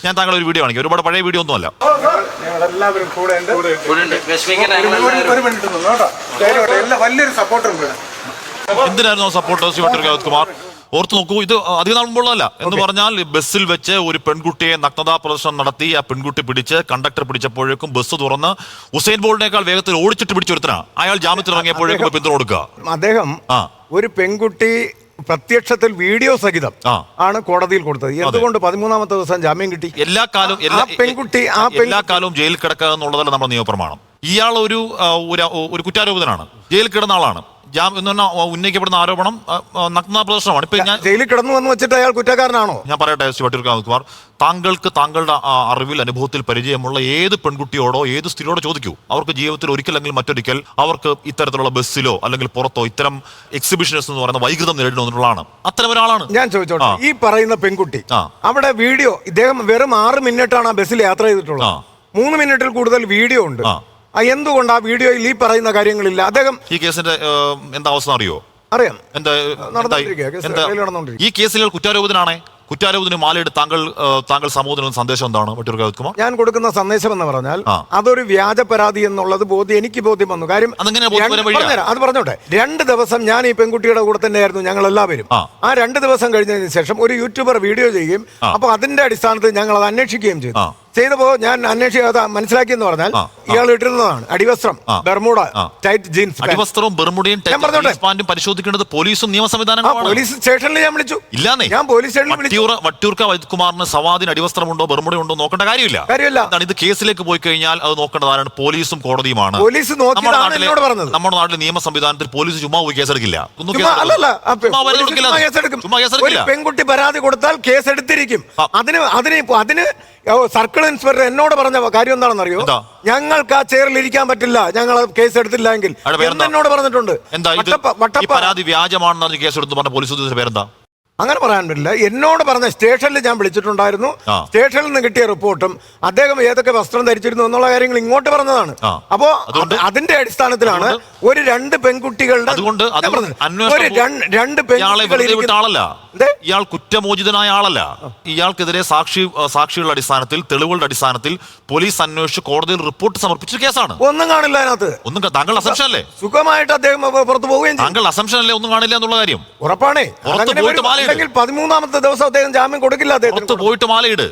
ഞാൻ താങ്കൾ ഒരു വീഡിയോ കാണിക്കാം. ഒരുപാട് പഴയ വീഡിയോ ഒന്നുമല്ല. വലിയൊരു സപ്പോർട്ടുണ്ട്. എന്തിനായിരുന്നു സപ്പോർട്ട് ശ്രീ വട്ടിയൂർക്കാവ് വിനോദ് കുമാർ? ഓർത്ത് നോക്കൂ, ഇത് അധിക നാൾ മുമ്പുള്ളതല്ല. എന്ന് പറഞ്ഞാൽ ബസ്സിൽ വെച്ച് ഒരു പെൺകുട്ടിയെ നഗ്നതാ പ്രദർശനം നടത്തി. ആ പെൺകുട്ടി പിടിച്ച് കണ്ടക്ടർ പിടിച്ചപ്പോഴേക്കും ബസ് തുറന്ന് ഉസൈൻ ബോൾട്ടിനേക്കാൾ വേഗത്തിൽ ഓടിച്ചിട്ട് പിടിച്ചൊരുത്തനാ. അയാൾ ജാമ്യത്തിൽ ഇറങ്ങിയപ്പോഴേക്കും പിന്തുണ കൊടുക്കുക. അദ്ദേഹം ഒരു പെൺകുട്ടി പ്രത്യക്ഷത്തിൽ വീഡിയോ സഹിതം ആണ് കോടതിയിൽ കൊടുത്തത്. എന്തുകൊണ്ട് 13ാമത്തെ ദിവസം ജാമ്യം കിട്ടി? എല്ലാ കാലവും ജയിലിൽ കിടക്കുക എന്നുള്ളതല്ല നമ്മുടെ നിയമപ്രമാണം. ഇയാൾ ഒരു കുറ്റാരോപിതനാണ്, ജയിലിൽ കിടന്ന ആളാണ്. ഉന്നയിക്കപ്പെടുന്ന ആരോപണം നഗ്നതാ പ്രദർശനമാണ്. ഇപ്പൊ ഞാൻ ജയിലിൽ കിടന്നു എന്ന് വെച്ചിട്ട് അയാൾ കുറ്റക്കാരനാണോ? ഞാൻ പറയട്ടെ ശ്രീ വട്ടിയൂർക്കാവ് കുമാർ, താങ്കൾക്ക് താങ്കളുടെ അറിവിൽ അനുഭവത്തിൽ പരിചയമുള്ള ഏത് പെൺകുട്ടിയോടോ ഏത് സ്ത്രീയോടോ ചോദിക്കൂ. അവർക്ക് ജീവിതത്തിൽ ഒരിക്കലെങ്കിൽ മറ്റൊരിക്കൽ അവർക്ക് ഇത്തരത്തിലുള്ള ബസ്സിലോ അല്ലെങ്കിൽ പുറത്തോ ഇത്തരം എക്സിബിഷൻസ് എന്ന് പറയുന്ന വൈകൃതം നേരിടുന്നതാണ്. അത്തരം ഒരാളാണ്. ഞാൻ ചോദിച്ചോട്ടെ, ഈ പറയുന്ന പെൺകുട്ടി അവിടെ വീഡിയോ, ഇദ്ദേഹം വെറും 6 മിനിറ്റാണ് ആ ബസ്സിൽ യാത്ര ചെയ്തിട്ടുള്ളത്. 3 മിനിറ്റിൽ കൂടുതൽ വീഡിയോ ഉണ്ട്. എന്തുകൊണ്ട് ആ വീഡിയോയിൽ ഈ പറയുന്ന കാര്യങ്ങളില്ല? അദ്ദേഹം ഈ കേസിന്റെ എന്താ അവസ്ഥ അറിയോ? അറിയാം. ഈ കേസിൽ കുറ്റാരോപിതന് മാലയിട്ട് താങ്കൾ സമൂഹത്തിന് സന്ദേശം എന്താണ് വട്ടിയൂർക്കാവ് കുമാർ? ഞാൻ കൊടുക്കുന്ന സന്ദേശം എന്ന് പറഞ്ഞാൽ അതൊരു വ്യാജ പരാതി എന്നുള്ളത് എനിക്ക് ബോധ്യം വന്നു. കാര്യം അത് പറഞ്ഞോട്ടെ, 2 ദിവസം ഞാൻ ഈ പെൺകുട്ടിയുടെ കൂടെ തന്നെയായിരുന്നു ഞങ്ങൾ എല്ലാവരും. ആ 2 ദിവസം കഴിഞ്ഞതിന് ശേഷം ഒരു യൂട്യൂബർ വീഡിയോ ചെയ്യുകയും അപ്പൊ അതിന്റെ അടിസ്ഥാനത്തിൽ ഞങ്ങൾ അത് അന്വേഷിക്കുകയും ചെയ്തപ്പോ ഞാൻ മനസ്സിലാക്കിയെന്ന് പറഞ്ഞാൽ ഇയാൾ ഇട്ടിരുന്നതാണ് അടിവസ്ത്രം, ബർമുഡ, ടൈറ്റ് ജീൻസ്. അടിവസ്ത്രവും ബർമുഡയും പരിശോധിക്കേണ്ടത് പോലീസും നിയമ സംവിധാനങ്ങളും. പോലീസ് സ്റ്റേഷനിൽ ഞാൻ വിളിച്ചു. ഇല്ലാന്നേ, ഞാൻ പോലീസ് സ്റ്റേഷനിൽ വിളിച്ചു. വട്ടിയൂർക്കാവ് വിനോദ് കുമാറിന് സവാദിന് അടിവസ്ത്രമുണ്ടോ ബർമുഡയുണ്ടോ നോക്കേണ്ട കാര്യമില്ല. ഇത് കേസിലേക്ക് പോയി കഴിഞ്ഞാൽ അത് നോക്കേണ്ടതാണ് പോലീസും കോടതിയുമാണ്. പോലീസ് നമ്മുടെ നാട്ടിലെ നിയമ സംവിധാനത്തിൽ പോലീസ് ചുമ്മാ പോയി കേസെടുക്കില്ല. പെൺകുട്ടി പരാതി കൊടുത്താൽ കേസെടുത്തിരിക്കും. അതിന് സർക്കിൾ ഇൻസ്പെക്ടർ എന്നോട് പറഞ്ഞ കാര്യം എന്താണെന്നറിയോ? ഞങ്ങൾക്ക് ആ ചെയറിൽ ഇരിക്കാൻ പറ്റില്ല, ഞങ്ങൾ കേസ് എടുത്തില്ല എങ്കിൽ എന്നോട് പറഞ്ഞിട്ടുണ്ട്. പരാതി വ്യാജമാണെന്ന് കേസ് എടുത്തു പറഞ്ഞ പോലീസ് ഉദ്യോഗസ്ഥരുടെ പേരെന്താ? അങ്ങനെ പറയാൻ പറ്റില്ല. എന്നോട് പറഞ്ഞ സ്റ്റേഷനിൽ ഞാൻ വിളിച്ചിട്ടുണ്ടായിരുന്നു. സ്റ്റേഷനിൽ നിന്ന് കിട്ടിയ റിപ്പോർട്ടും അദ്ദേഹം ഏതൊക്കെ വസ്ത്രം ധരിച്ചിരുന്നു എന്നുള്ള കാര്യങ്ങൾ ഇങ്ങോട്ട് പറഞ്ഞതാണ്. അപ്പോ അതിന്റെ അടിസ്ഥാനത്തിലാണ് ഒരു 2 പെൺകുട്ടികളുടെ ഇയാൾ കുറ്റമോചിതനായ ആളല്ല. ഇയാൾക്കെതിരെ സാക്ഷികളുടെ അടിസ്ഥാനത്തിൽ തെളിവുകളുടെ അടിസ്ഥാനത്തിൽ പോലീസ് അന്വേഷിച്ച് കോടതിയിൽ റിപ്പോർട്ട് സമർപ്പിച്ച കേസാണ്. ഒന്നും കാണില്ല അതിനകത്ത്. താങ്കൾ അസംഷൻ അല്ലേ? സുഖമായിട്ട് അദ്ദേഹം പുറത്തു പോവുകയും താങ്കൾ അസംഷൻ അല്ലേ ഒന്നും കാണില്ല എന്നുള്ള കാര്യം? ഉറപ്പാണേ. 13ാമത്തെ ദിവസം അദ്ദേഹം ജാമ്യം കൊടുക്കില്ല. അദ്ദേഹം പോയിട്ട് മാലയിട്.